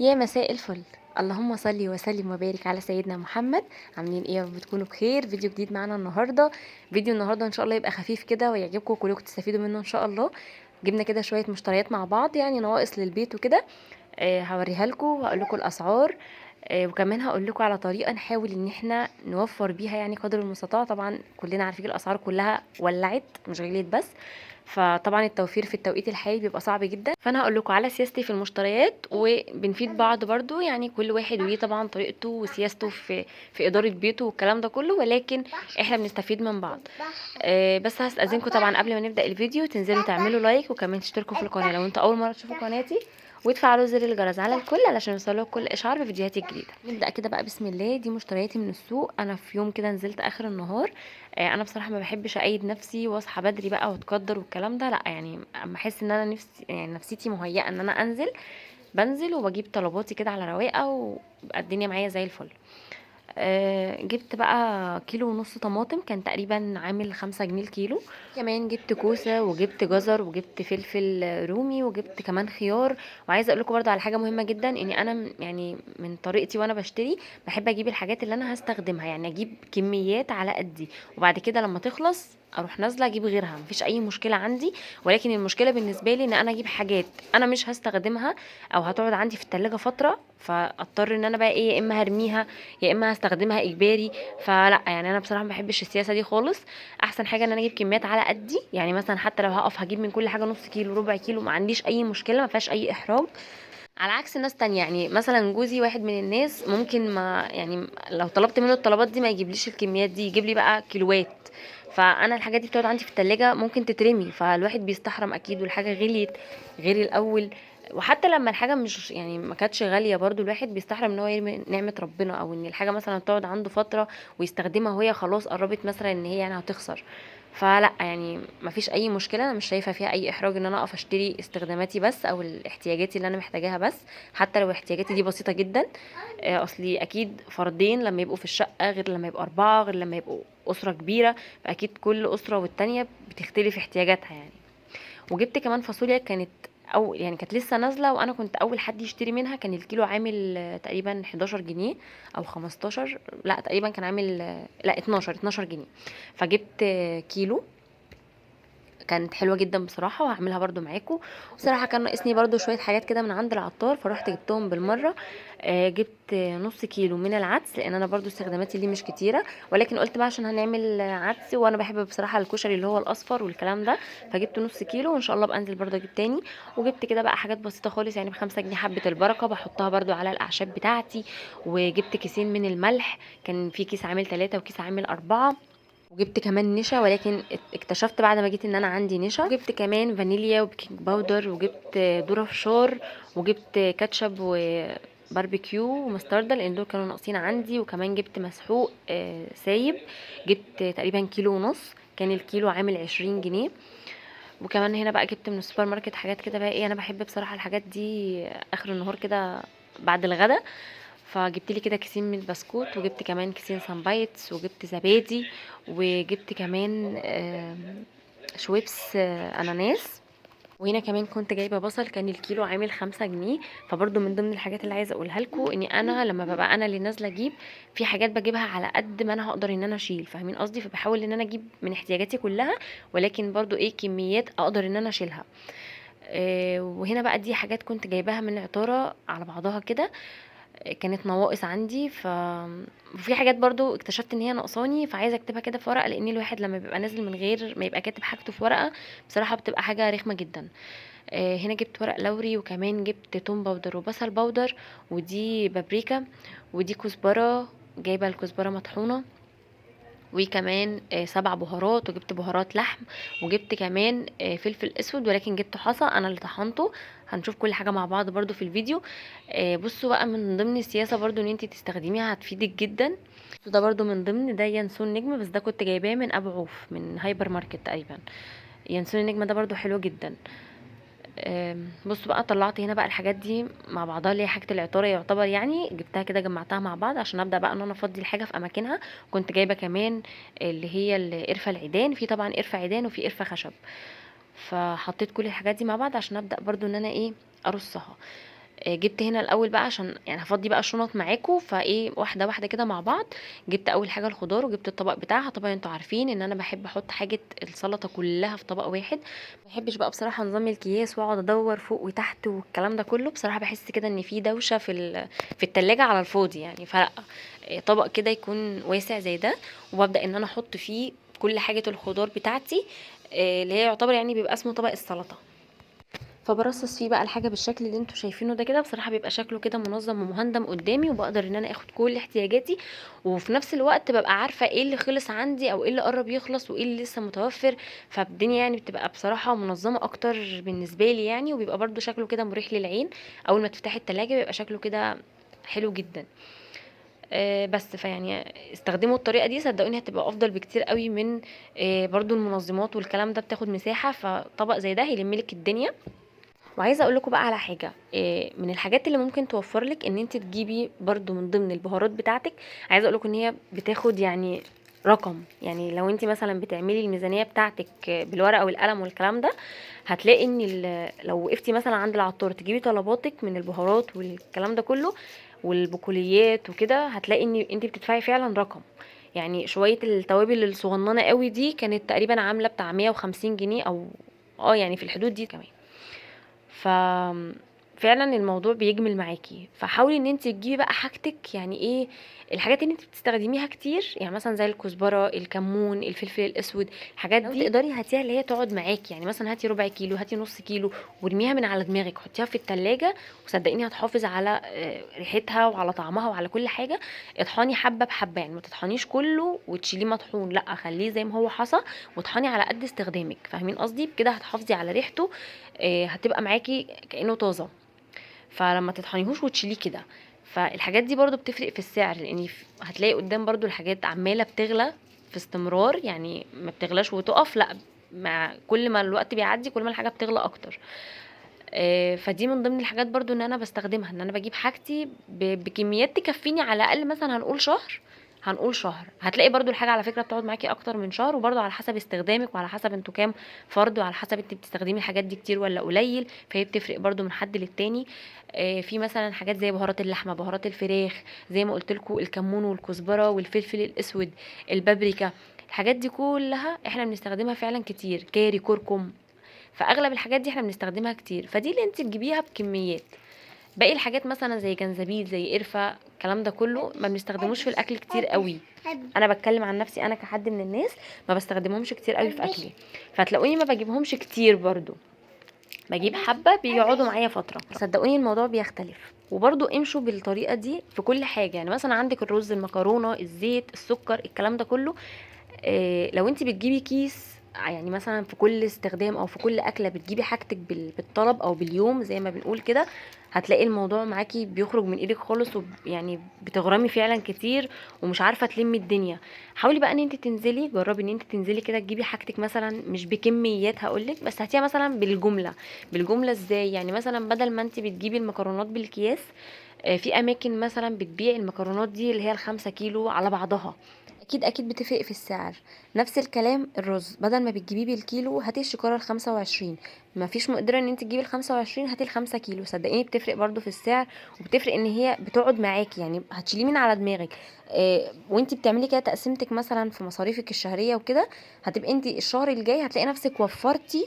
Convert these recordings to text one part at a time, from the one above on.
يا مساء الفل. اللهم صل وسلم وبارك على سيدنا محمد. عاملين ايه؟ بتكونوا بخير. فيديو جديد معانا النهارده. فيديو النهارده ان شاء الله يبقى خفيف كده ويعجبكم كلكم تستفيدوا منه ان شاء الله. جبنا كده شويه مشتريات مع بعض، يعني نواقص للبيت وكده. هوريها لكم وهقول لكم الاسعار. وكمان هقول لكم على طريقه نحاول ان احنا نوفر بيها يعني قدر المستطاع. طبعا كلنا عارفين الاسعار كلها ولعت، مش غليت بس. فطبعا التوفير في التوقيت الحالي بيبقى صعب جدا، فانا هقول لكم على سياستي في المشتريات وبنفيد بعض برضو. يعني كل واحد وليه طبعا طريقته وسياسته في اداره بيته والكلام ده كله، ولكن احنا بنستفيد من بعض. بس هستأذنكم طبعا قبل ما نبدأ الفيديو تنزلوا تعملوا لايك وكمان تشتركوا في القناة لو انتوا اول مرة تشوفوا قناتي، وتفعلوا زر الجرس على الكل علشان يوصلوا كل اشعار بفيديوهاتي الجديده. نبدا كده بقى بسم الله. دي مشترياتي من السوق. انا في يوم كده نزلت اخر النهار. انا بصراحه ما بحبش اقيد نفسي واصحى بدري بقى واتقدر والكلام ده، لا. يعني اما احس ان انا نفسي، يعني نفسيتي مهيئه ان انا انزل، بنزل وبجيب طلباتي كده على رواقه وبقى الدنيا معايا زي الفل. جبت بقى كيلو ونص طماطم، كان تقريبا عامل 5 جنيه الكيلو. كمان جبت كوسة وجبت جزر وجبت فلفل رومي وجبت كمان خيار. وعايزه اقول لكم برضو على حاجه مهمه جدا، اني انا يعني من طريقتي وانا بشتري بحب اجيب الحاجات اللي انا هستخدمها، يعني اجيب كميات على قدي وبعد كده لما تخلص اروح نازله اجيب غيرها، مفيش اي مشكله عندي. ولكن المشكله بالنسبه لي ان انا اجيب حاجات انا مش هستخدمها او هتقعد عندي في التلاجة فتره، فاضطر ان انا بقى ايه، يا اما هرميها يا اما هستخدمها اجباري. فلا، يعني انا بصراحه ما بحبش السياسه دي خالص. احسن حاجه ان انا اجيب كميات على قدي، يعني مثلا حتى لو هقف هجيب من كل حاجه نص كيلو ربع كيلو، ما عنديش اي مشكله، ما فيهاش اي احراج. على عكس ناس تانية، يعني مثلا جوزي واحد من الناس ممكن ما يعني لو طلبت منه الطلبات دي ما يجيبليش الكميات دي، يجيب لي بقى كيلوات. فانا الحاجات دي بتقعد عندي في التلاجة ممكن تترمي، فالواحد بيستحرم اكيد، والحاجه غليت غير الاول. وحتى لما الحاجه مش يعني ما كانتش غاليه، برضو الواحد بيستحرم ان هو يرمي نعمه ربنا، او ان الحاجه مثلا تقعد عنده فتره ويستخدمها وهي خلاص قربت مثلا ان هي يعني هتخسر. فلا، يعني مفيش اي مشكله، انا مش شايفه فيها اي احراج ان انا اقف اشتري استخداماتي بس او الاحتياجاتي اللي انا محتاجاها بس. حتى لو احتياجاتي دي بسيطه جدا. اصلي اكيد فردين لما يبقوا في الشقه غير لما يبقوا اربعه غير لما يبقوا اسره كبيره، فاكيد كل اسره والتانيه بتختلف احتياجاتها يعني. وجبت كمان فاصوليا كانت، او يعني كانت لسه نازله وانا كنت اول حد يشتري منها. كان الكيلو عامل تقريبا 11 جنيه او 15، لا تقريبا كان عامل لا 12 جنيه. فجبت كيلو. كانت حلوه جدا بصراحه، وهعملها برضو معاكم. بصراحه كان ناقصني برضو شويه حاجات كده من عند العطار، فروحت جبتهم بالمره. جبت نص كيلو من العدس، لان انا برضو استخداماتي ليه مش كتيره. ولكن قلت بقى عشان هنعمل عدس، وانا بحب بصراحه الكشري اللي هو الاصفر والكلام ده. فجبت نص كيلو، وان شاء الله بنزل برضو اجيب تاني. وجبت كده بقى حاجات بسيطه خالص، يعني ب5 جنيه حبه البركه بحطها برضو على الاعشاب بتاعتي. وجبت كيسين من الملح، كان في كيس عامل 3 وكيس عامل 4. وجبت كمان نشا، ولكن اكتشفت بعد ما جيت ان انا عندي نشا. وجبت كمان فانيليا وبيكنج باودر، وجبت ذرة فشار، وجبت كاتشب وباربيكيو ومستردة لان دول كانوا ناقصين عندي. وكمان جبت مسحوق سايب. جبت تقريبا كيلو ونص، كان الكيلو عامل 20 جنيه. وكمان هنا بقى جبت من السوبر ماركت حاجات كده بقى ايه، انا بحب بصراحة الحاجات دي اخر النهار كده بعد الغدا. فجبت لي كده كيسين من البسكوت، وجبت كمان كيسين سامبايتس، وجبت زبادي، وجبت كمان شويبس اناناس. وهنا كمان كنت جايبه بصل، كان الكيلو عامل 5 جنيه. فبرضو من ضمن الحاجات اللي عايزه اقولها لكم، اني انا لما ببقى انا اللي نازله اجيب، في حاجات بجيبها على قد ما انا هقدر ان انا اشيل، فاهمين قصدي؟ فبحاول ان انا اجيب من احتياجاتي كلها، ولكن برضو ايه، كميات اقدر ان انا اشيلها. وهنا بقى دي حاجات كنت جايباها من العطاره على بعضها كده. كانت نواقص عندي. وفي حاجات برضو اكتشفت ان هي ناقصاني، فعايزه اكتبها كده في ورقه، لان الواحد لما بيبقى نازل من غير ما يبقى كاتب حاجته في ورقه بصراحه بتبقى حاجه رخمه جدا. هنا جبت ورق لوري، وكمان جبت توم باودر وبصل باودر، ودي بابريكا، ودي كزبره، جايبه الكزبره مطحونه. وكمان 7 بهارات، وجبت بهارات لحم. وجبت كمان فلفل اسود، ولكن جبت حصى انا اللي طحنته. هنشوف كل حاجه مع بعض برضو في الفيديو. بصوا بقى، من ضمن السياسه برضو ان انتي تستخدميها هتفيدك جدا. ده برضو من ضمن، ده ينسون نجم، بس ده كنت جايباه من ابو عوف من هايبر ماركت تقريبا. ينسون النجم ده برضو حلو جدا. بصوا بقى، طلعت هنا بقى الحاجات دي مع بعضها اللي هي حاجه العطاره يعتبر، يعني جبتها كده جمعتها مع بعض عشان ابدا بقى ان انا افضي الحاجه في اماكنها. كنت جايبه كمان اللي هي القرفه العيدان، في طبعا قرفه عيدان وفي قرفه خشب. فحطيت كل الحاجات دي مع بعض عشان ابدا برضو ان انا ايه، ارصها. جبت هنا الاول بقى عشان يعني هفضي بقى الشنط معاكم، فايه واحده واحده كده مع بعض. جبت اول حاجه الخضار، وجبت الطبق بتاعها. طبعا انتوا عارفين ان انا بحب احط حاجه السلطه كلها في طبق واحد. ما بحبش بقى بصراحه نظام الكياس واقعد ادور فوق وتحت والكلام ده كله. بصراحه بحس كده ان في دوشه في التلاجة على الفاضي يعني. فلا، طبق كده يكون واسع زي ده، وببدا ان انا احط فيه كل حاجه الخضار بتاعتي، اللي هي يعتبر يعني بيبقى اسمه طبق السلطه. فبرصص فيه بقى الحاجه بالشكل اللي انتوا شايفينه ده كده. بصراحه بيبقى شكله كده منظم ومهندم قدامي، وبقدر ان انا اخد كل احتياجاتي، وفي نفس الوقت ببقى عارفه ايه اللي خلص عندي او ايه اللي قرب يخلص وايه اللي لسه متوفر. فالدنيا يعني بتبقى بصراحه منظمه اكتر بالنسبه لي يعني، وبيبقى برده شكله كده مريح للعين. اول ما تفتحي التلاجة بيبقى شكله كده حلو جدا. بس فيعني استخدموا الطريقه دي، صدقوني هتبقى افضل بكتير قوي من برضو المنظمات والكلام ده، بتاخد مساحه. فطبق زي ده هيلملك الدنيا. وعايزه اقول لكم بقى على حاجه، من الحاجات اللي ممكن توفر لك ان انت تجيبي برضو من ضمن البهارات بتاعتك. عايزه اقول لكم ان هي بتاخد يعني رقم. يعني لو انت مثلا بتعملي الميزانيه بتاعتك بالورقه والقلم والكلام ده، هتلاقي ان لو وقفتي مثلا عند العطار تجيبي طلباتك من البهارات والكلام ده كله والبقوليات وكده، هتلاقي ان انت بتدفعي فعلا رقم. يعني شويه التوابل الصغننه قوي دي كانت تقريبا عامله بتاع 150 جنيه، او يعني في الحدود دي كمان. ف فعلا الموضوع بيجمل معاكي. فحاولي ان انت تجيبي بقى حاجتك، يعني ايه الحاجات اللي انت بتستخدميها كتير، يعني مثلا زي الكزبره، الكمون، الفلفل الاسود. الحاجات لو دي تقدري هاتيها اللي هي تقعد معاكي. يعني مثلا هاتي ربع كيلو، هاتي نص كيلو، وارميها من على دماغك، حطيها في التلاجة، وصدقيني هتحافظ على ريحتها وعلى طعمها وعلى كل حاجه. اطحني حبه بحبه، يعني ما تطحنيش كله وتشيليه مطحون، لا خليه زي ما هو حصى، واطحني على قد استخدامك. فاهمين قصدي؟ بكده هتحافظي على ريحته، هتبقى معاكي كأنه طازة. فلما تطحنيهوش وتشيليه كده. فالحاجات دي برضو بتفرق في السعر، لان هتلاقي قدام برضو الحاجات عمالة بتغلى في استمرار، يعني ما بتغلاش وتقف، لا، مع كل ما الوقت بيعدي كل ما الحاجة بتغلى اكتر. فدي من ضمن الحاجات برضو ان انا بستخدمها، ان انا بجيب حاجتي بكميات تكفيني على الاقل. مثلا هنقول شهر هتلاقي برضو الحاجة على فكرة بتقعد معاكي اكتر من شهر. وبرضو على حسب استخدامك، وعلى حسب انتوا كام فرد، وعلى حسب انت بتستخدمي الحاجات دي كتير ولا قليل، فهي بتفرق برضو من حد للتاني. في مثلا حاجات زي بهارات اللحمة، بهارات الفراخ، زي ما قلت لكم الكمون والكزبرة والفلفل الاسود، البابريكا. الحاجات دي كلها احنا بنستخدمها فعلا كتير، كاري، كركم. فاغلب الحاجات دي احنا بنستخدمها كتير، فدي اللي انت تجيبيها بكميات. باقي الحاجات مثلا زي جنزبيل، زي قرفه، الكلام ده كله ما بنستخدموش في الاكل كتير قوي. انا بتكلم عن نفسي انا كحد من الناس، ما بستخدمهمش كتير قوي في اكلي. فتلاقوني ما بجيبهمش كتير برضو، بجيب حبه بيقعدوا معايا فتره. صدقوني الموضوع بيختلف. وبرضو امشوا بالطريقه دي في كل حاجه. يعني مثلا عندك الرز، المكرونه، الزيت، السكر، الكلام ده كله. لو انت بتجيبي كيس، يعني مثلا في كل استخدام او في كل اكله بتجيبي حاجتك بالطلب او باليوم زي ما بنقول كده، هتلاقي الموضوع معاكي بيخرج من ايدك خالص، يعني بتغرمي فعلا كتير ومش عارفه تلمي الدنيا. حاولي بقى ان انت تنزلي، جربي ان انت تنزلي كده تجيبي حاجتك مثلا مش بكميات هقولك، بس هاتيها مثلا بالجمله. بالجمله ازاي؟ يعني مثلا بدل ما انت بتجيبي المكرونات بالكياس، في اماكن مثلا بتبيع المكرونات دي اللي هي ال5 كيلو على بعضها. اكيد بتفرق في السعر. نفس الكلام الرز، بدل ما بتجيبيه بالكيلو هاتي الشكاره ال25. ما فيش مقدره ان انت تجيبي ال25، هاتي ال5 كيلو. صدقيني بتفرق برضو في السعر، وبتفرق ان هي بتقعد معاكي، يعني هتشيليه من على دماغك. وانت بتعملي كده تقسيمتك مثلا في مصاريفك الشهريه وكده، هتبقي انت الشهر الجاي هتلاقي نفسك وفرتي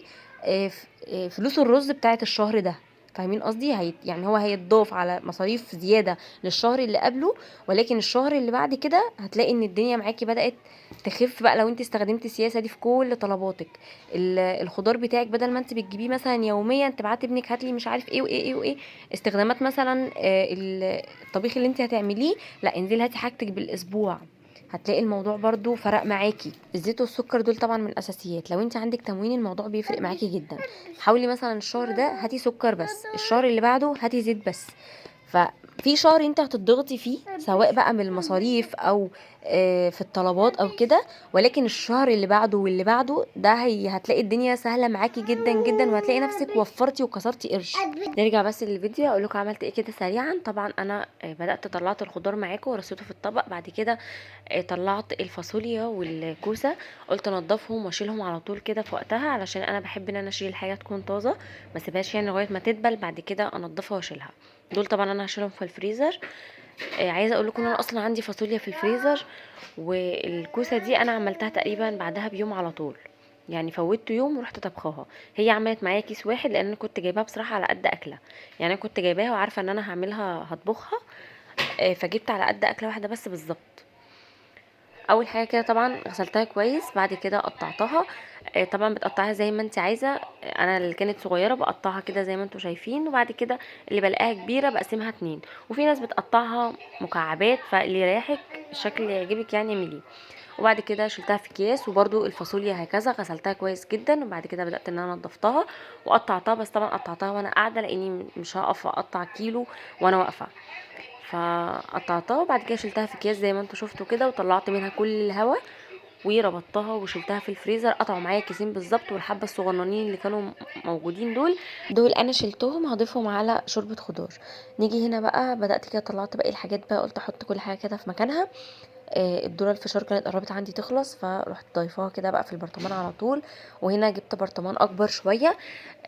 فلوس الرز بتاعت الشهر ده. فاهمين قصدي؟ يعني هو هيتضاف على مصاريف زياده للشهر اللي قبله، ولكن الشهر اللي بعد كده هتلاقي ان الدنيا معاكي بدأت تخف بقى. لو انت استخدمتي السياسة دي في كل طلباتك، الخضار بتاعك بدل ما انت بتجيبيه مثلا يوميا تبعتي ابنك هاتلي مش عارف ايه وايه ايه وايه استخدامات مثلا الطبيخ اللي انت هتعمليه، لا انزلي هاتي حاجتك بالاسبوع. هتلاقي الموضوع برضو فرق معاكي. الزيت والسكر دول طبعا من الاساسيات. لو انت عندك تموين الموضوع بيفرق معاكي جدا. حاولي مثلا الشهر ده هاتي سكر بس، الشهر اللي بعده هاتي زيت بس. ففي شهر انت هتضغطي فيه سواء بقى من المصاريف او في الطلبات او كده، ولكن الشهر اللي بعده واللي بعده ده هتلاقي الدنيا سهله معاكي جدا جدا، وهتلاقي نفسك وفرتي وكسرتي قرش. نرجع بس للفيديو اقول لكم عملت ايه كده سريعا. طبعا انا بدات طلعت الخضار معاكم ورصيته في الطبق. بعد كده طلعت الفاصوليا والكوسه، قلت انضفهم واشيلهم على طول كده في وقتها، علشان انا بحب ان انا اشيل الحاجه تكون طازه، ما سيبهاش يعني لغايه ما تدبل، بعد كده انضفها واشيلها. دول طبعا انا هشيلهم في الفريزر. عايزه اقول لكم ان انا اصلا عندي فاصوليا في الفريزر، والكوسه دي انا عملتها تقريبا بعدها بيوم على طول، يعني فوتت يوم ورحت طبخاها. هي عملت معايا كيس واحد لان انا كنت جايباها بصراحه على قد اكله، يعني انا كنت جايباها وعارفه ان انا هعملها هطبخها، فجبت على قد اكله واحده بس بالظبط. اول حاجه كده طبعا غسلتها كويس، بعد كده قطعتها. طبعا بتقطعها زي ما انت عايزه، انا اللي كانت صغيره بقطعها كده زي ما انتم شايفين، وبعد كده اللي بلاقيها كبيره بقسمها اتنين، وفي ناس بتقطعها مكعبات، فاللي يريحك الشكل اللي يعجبك يعني اعمليه. وبعد كده شلتها في اكياس، وبرده الفاصوليا هكذا غسلتها كويس جدا، وبعد كده بدات ان انا نضفتها وقطعتها، بس طبعا قطعتها وانا قاعده لاني مش هقف اقطع كيلو وانا واقفه. فقطعتها وبعد كده شلتها في اكياس زي ما انتوا شفتوا كده، وطلعت منها كل الهواء وربطتها وشلتها في الفريزر. قطعوا معايا كيسين بالظبط، والحبه الصغننين اللي كانوا موجودين دول انا شلتهم هضيفهم على شوربه خضار. نيجي هنا بقى بدات كده طلعت باقي الحاجات بقى، قلت احط كل حاجه كده في مكانها. الذره الفشار كانت قربت عندي تخلص، فرحت ضايفاها كده بقى في البرطمان على طول. وهنا جبت برطمان اكبر شويه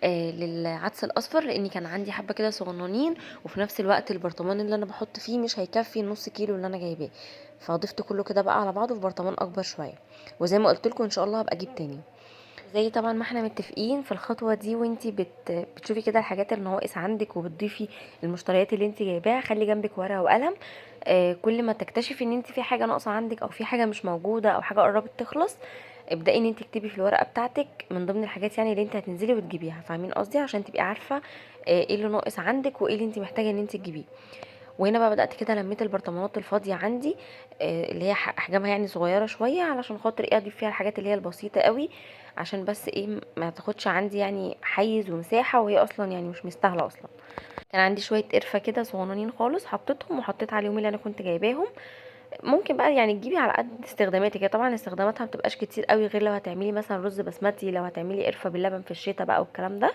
للعدس الاصفر، لاني كان عندي حبه كده صغننين، وفي نفس الوقت البرطمان اللي انا بحط فيه مش هيكفي نص كيلو اللي انا جايباه، فضفت كله كده بقى على بعضه في برطمان اكبر شويه. وزي ما قلت لكم ان شاء الله هبقى اجيب تاني. زي طبعا ما احنا متفقين في الخطوه دي، وانتي بتشوفي كده الحاجات اللي ناقص عندك وبتضيفي المشتريات اللي انتي جايباها، خلي جنبك ورقه وقلم. كل ما تكتشفي ان انتي في حاجه ناقصه عندك او في حاجه مش موجوده او حاجه قربت تخلص، ابدأي ان انت تكتبي في الورقه بتاعتك من ضمن الحاجات يعني اللي انت هتنزلي وتجيبيها، فاهمين قصدي؟ عشان تبقي عارفه ايه اللي ناقص عندك وايه اللي انت محتاجه ان انت تجيبيه. وهنا بقى بدأت كده لميت البرطمانات الفاضيه عندي، اللي هي احجامها يعني صغيره شويه، علشان خاطر ايه اضيف فيها الحاجات اللي هي البسيطه قوي، عشان بس ايه ما تاخدش عندي يعني حيز ومساحه، وهي اصلا يعني مش مستاهله اصلا. كان عندي شويه قرفه كده صغننين خالص، حطيتهم وحطيت عليهم اللي انا كنت جايباهم. ممكن بقى يعني تجيبي على قد استخداماتك، هي طبعا استخداماتها مبتبقاش كتير قوي، غير لو هتعملي مثلا رز بسمتي، لو هتعملي قرفه باللبن في الشتاء بقى والكلام ده،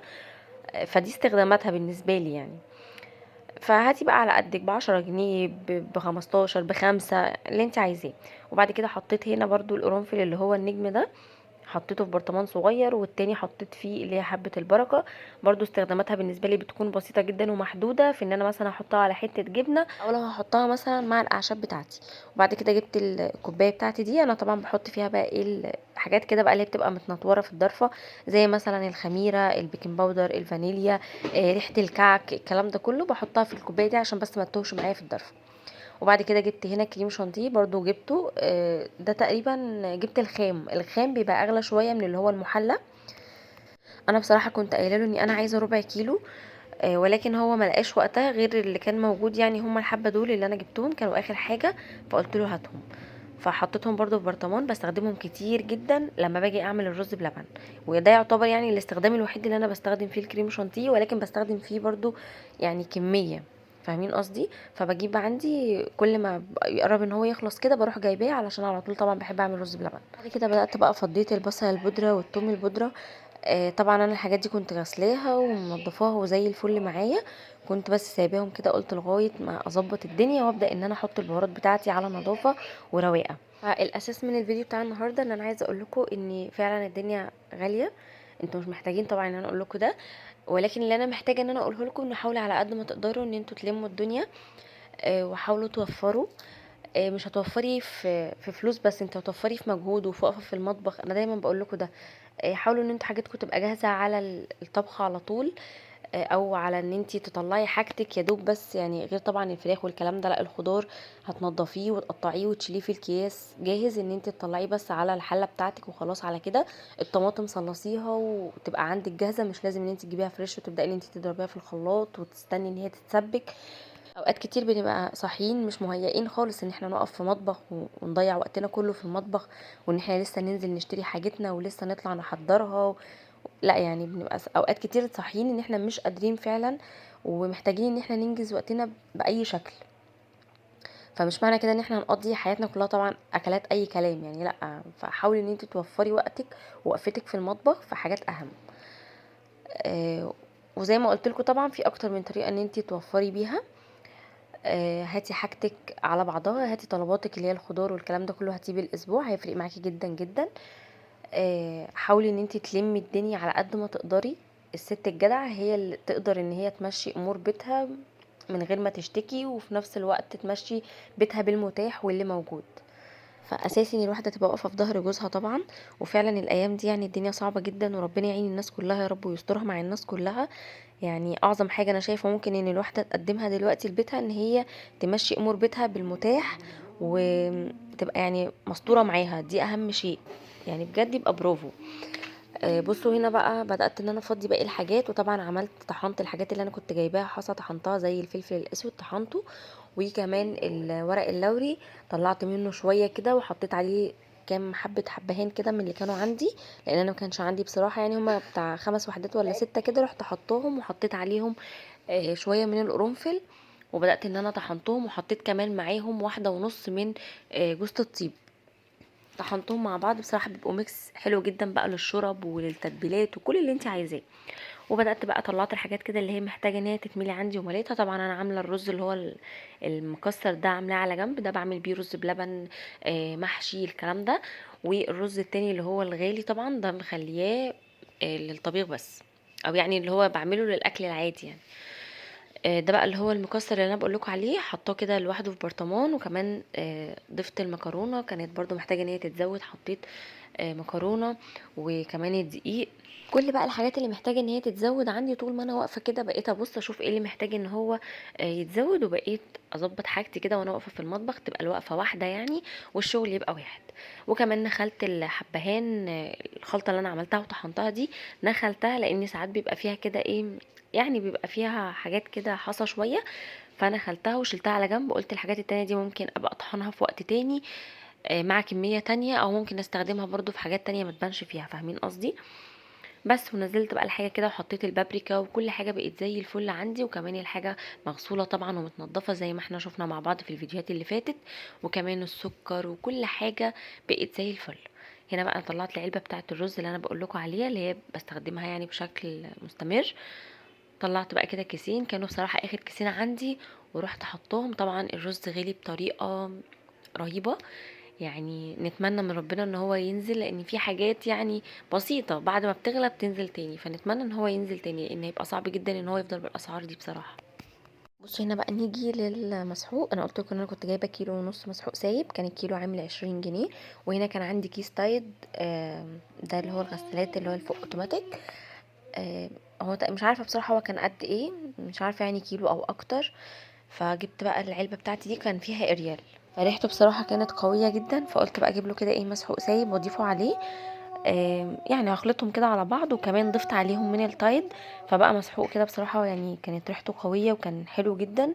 فدي استخداماتها بالنسبه لي يعني. فهاتي بقى على قدك، ب10 جنيه، ب15، ب5 اللي انت عايزاه. وبعد كده حطيت هنا برضو القرنفل اللي هو النجم ده، حطيته في برطمان صغير، والتاني حطيت فيه اللي هي حبة البركة. برضو استخداماتها بالنسبة لي بتكون بسيطة جدا ومحدودة، في ان انا مثلا احطها على حتة جبنة، او لو هحطها مثلا مع الاعشاب بتاعتي. وبعد كده جبت الكوباية بتاعتي دي، انا طبعا بحط فيها بقى ايه الحاجات كده بقى اللي هي بتبقى متنطورة في الضرفة، زي مثلا الخميرة، البيكنج باودر، الفانيليا، ريحة الكعك، الكلام ده كله بحطها في الكوباية دي عشان بس ما تتوهش معايا في الضرفة. وبعد كده جبت هنا كريم شانتيه برضو جبته، ده تقريبا جبت الخام بيبقى اغلى شويه من اللي هو المحلى. انا بصراحه كنت قايله له اني انا عايزه ربع كيلو، ولكن هو ملقاش وقتها غير اللي كان موجود، يعني هما الحبه دول اللي انا جبتهم كانوا اخر حاجه، فقلت له هاتهم. فحطيتهم برضو في برطمان، بستخدمهم كتير جدا لما باجي اعمل الرز بلبن، وده يعتبر يعني الاستخدام الوحيد اللي انا بستخدم فيه الكريم شانتيه، ولكن بستخدم فيه برضو يعني كميه، فاهمين قصدي؟ فبجيب عندي كل ما يقرب ان هو يخلص كده بروح جايباه، علشان على طول طبعا بحب اعمل رز بلبن. بعد كده بدات بقى فضيت البصل البودره والثوم البودره. طبعا انا الحاجات دي كنت غسلاها ومنضفاها وزي الفل معايا، كنت بس سايباهم كده، قلت لغايه ما اظبط الدنيا وابدا ان انا احط البهارات بتاعتي على نظافه ورواقه. فالاساس من الفيديو بتاع النهارده ان انا عايزه اقول لكم ان فعلا الدنيا غاليه، انتوا مش محتاجين طبعا ان انا اقول لكم ده، ولكن اللي انا محتاجه ان انا اقوله لكم ان حاولوا على قد ما تقدروا ان انتوا تلموا الدنيا، وحاولوا توفروا. مش هتوفري في فلوس بس، انت هتوفري في مجهود وفي وقفه في المطبخ، انا دايما بقول لكم ده. حاولوا ان انتوا حاجاتكم تبقى جاهزه على الطبخ على طول، او على ان انتي تطلعي حاجتك يا دوب بس، يعني غير طبعا الفراخ والكلام ده، لا الخضار هتنضفيه وتقطعيه وتشيليه في الكياس جاهز ان انتي تطلعيه بس على الحله بتاعتك وخلاص على كده. الطماطم صلصيها وتبقى عندك جاهزه، مش لازم ان انتي تجيبيها فريش وتبداي ان انتي تضربيها في الخلاط وتستني ان هي تتسبك. اوقات كتير بنبقى صاحيين مش مهيئين خالص ان احنا نقف في مطبخ ونضيع وقتنا كله في المطبخ، وان احنا لسه ننزل نشتري حاجتنا ولسه نطلع نحضرها. لا يعني بنبقى اوقات كتير صاحيين ان احنا مش قادرين فعلا، ومحتاجين ان احنا ننجز وقتنا باي شكل. فمش معنى كده ان احنا نقضي حياتنا كلها طبعا اكلات اي كلام يعني، لا، فحاولي ان انت توفري وقتك ووقفتك في المطبخ في حاجات اهم. وزي ما قلت لكم طبعا في اكتر من طريقه ان انت توفري بيها. هاتي حاجتك على بعضها، هاتي طلباتك اللي هي الخضار والكلام ده كله، هاتيه بالاسبوع هيفرق معاكي جدا جدا. حاولي ان انتي تلمي الدنيا على قد ما تقدري. الست الجدعة هي اللي تقدر ان هي تمشي امور بيتها من غير ما تشتكي، وفي نفس الوقت تمشي بيتها بالمتاح واللي موجود. فاساسي ان الواحده تبقى واقفه في ظهر جوزها طبعا. وفعلا الايام دي يعني الدنيا صعبه جدا، وربنا يعين الناس كلها يا رب ويسترها مع الناس كلها. يعني اعظم حاجه انا شايفه ممكن ان الواحده تقدمها دلوقتي لبيتها ان هي تمشي امور بيتها بالمتاح، وتبقى يعني مستوره معاها، دي اهم شيء. يعني بجد يبقى برافو. بصوا هنا بقى بدأت ان انا افضي باقي الحاجات، وطبعا عملت طحنت الحاجات اللي انا كنت جايباها حصى، طحنتها زي الفلفل الاسود طحنته، وكمان الورق اللوري طلعت منه شويه كده وحطيت عليه كام حبه حبهان كده من اللي كانوا عندي، لان انا ما كانش عندي بصراحه، يعني هما بتاع 5 وحدات ولا 6 كده، رحت حطاهم وحطيت عليهم شويه من القرنفل، وبدأت ان انا طحنتهم وحطيت كمان معاهم 1.5 من جوز الطيب. طحنتهم مع بعض بصراحه بيبقوا ميكس حلو جدا بقى للشرب وللتتبيلات وكل اللي انت عايزاه. وبدات بقى طلعت الحاجات كده اللي هي محتاجه ان هي تتملي عندي ومليتها. طبعا انا عامله الرز اللي هو المكسر ده، عاملاه على جنب، ده بعمل بيه رز بلبن محشي الكلام ده. والرز التاني اللي هو الغالي طبعا ده مخلياه للطبيخ بس، او يعني اللي هو بعمله للاكل العادي يعني. ده بقى اللي هو المكسر اللي انا بقول لكم عليه، حطاه كده لوحده في برطمان. وكمان ضفت المكرونه، كانت برضو محتاجه ان هي تتزود، حطيت مكرونه وكمان الدقيق. كل بقى الحاجات اللي محتاجه ان هي تتزود عندي طول ما انا واقفه كده بقيت ابص اشوف ايه اللي محتاج ان هو يتزود، وبقيت اظبط حاجتي كده وانا واقفه في المطبخ، تبقى الوقفه واحده يعني والشغل يبقى واحد. وكمان نخلت الحبهان، الخلطه اللي انا عملتها وطحنتها دي نخلتها، لان ساعات بيبقى فيها كده ايه، يعني بيبقى فيها حاجات كده حصى شويه، فانا خلتها وشلتها على جنب. قلت الحاجات التانية دي ممكن ابقى اطحنها في وقت تاني مع كمية تانية، او ممكن استخدمها برضو في حاجات تانية ما تبانش فيها، فاهمين قصدي؟ بس ونزلت بقى الحاجة كده وحطيت البابريكا وكل حاجة بقت زي الفل عندي. وكمان الحاجة مغسولة طبعا ومتنضفة زي ما احنا شفنا مع بعض في الفيديوهات اللي فاتت. وكمان السكر وكل حاجة بقت زي الفل. هنا بقى طلعت العلبة بتاعة الرز اللي انا بقول لكم عليها، اللي هي بستخدمها يعني بشكل مستمر. طلعت بقى كده كيسين، كانوا بصراحة اخر كيسين عندي، ورحت حطهم. طبعا الرز غلي بطريقة رهيبة، يعني نتمنى من ربنا ان هو ينزل، لان في حاجات يعني بسيطة بعد ما بتغلى بتنزل تاني، فنتمنى ان هو ينزل تاني، لان هيبقى صعب جدا ان هو يفضل بالاسعار دي بصراحة. بصوا هنا بقى نيجي للمسحوق. انا قلت لكم ان انا كنت جايبه كيلو ونص مسحوق سايب، كان الكيلو عامل 20 جنيه. وهنا كان عندي كيس تايد، ده اللي هو الغسالات اللي هو الفوق اوتوماتيك. هو مش عارفه بصراحه هو كان قد ايه، مش عارفه يعني كيلو او اكتر. فجبت بقى العلبه بتاعتي دي، كان فيها اريال، فريحته بصراحه كانت قويه جدا، فقلت بقى اجيب له كده ايه مسحوق سايب واضيفه عليه. يعني هخلطهم كده على بعض، وكمان ضفت عليهم من التايد، فبقى مسحوق كده بصراحه، يعني كانت ريحته قويه وكان حلو جدا،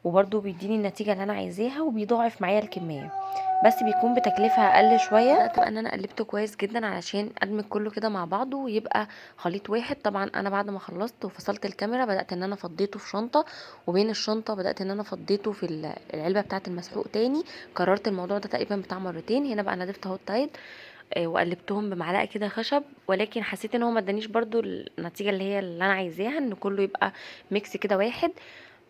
وبرده بيديني النتيجه اللي انا عايزاها وبيضاعف معايا الكميه، بس بيكون بتكلفه اقل شويه. بدات بقى ان انا قلبته كويس جدا علشان ادمج كله كده مع بعضه ويبقى خليط واحد. طبعا انا بعد ما خلصت وفصلت الكاميرا بدات ان انا فضيته في شنطه، وبين الشنطه بدات ان انا فضيته في العلبه بتاعه المسحوق تاني. كررت الموضوع ده تقريبا بتاع مرتين. هنا بقى انا ضفت اهو التايد وقلبتهم بمعلقه كده خشب، ولكن حسيت ان هو ما ادانيش برضو النتيجه اللي هي اللي انا عايزاها، ان كله يبقى ميكس كده واحد.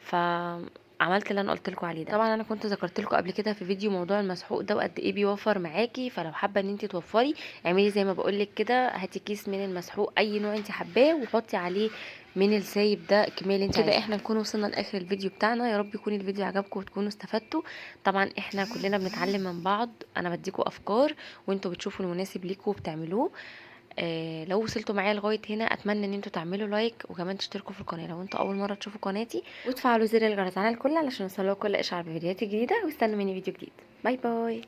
فعملت اللي انا قلت لكم عليه ده. طبعا انا كنت ذكرت لكم قبل كده في فيديو موضوع المسحوق ده وقد ايه بيوفر معاكي، فلو حابه ان انت توفري اعملي زي ما بقول لك كده، هاتي كيس من المسحوق اي نوع انت حباه وحطي عليه من السايب ده الكميه اللي انت عايزاها. كده احنا نكون وصلنا لاخر الفيديو بتاعنا، يا رب يكون الفيديو عجبكم وتكونوا استفدتوا. طبعا احنا كلنا بنتعلم من بعض، انا بديكوا افكار وانتوا بتشوفوا المناسب ليكوا وبتعملوه. لو وصلتوا معايا لغايه هنا اتمنى ان انتوا تعملوا لايك، وكمان تشتركوا في القناه لو انتوا اول مره تشوفوا قناتي، وتفعلوا زر الجرس على الكل علشان يوصلكوا كل اشعار بفيديوهات جديده، واستنوا مني فيديو جديد. باي باي.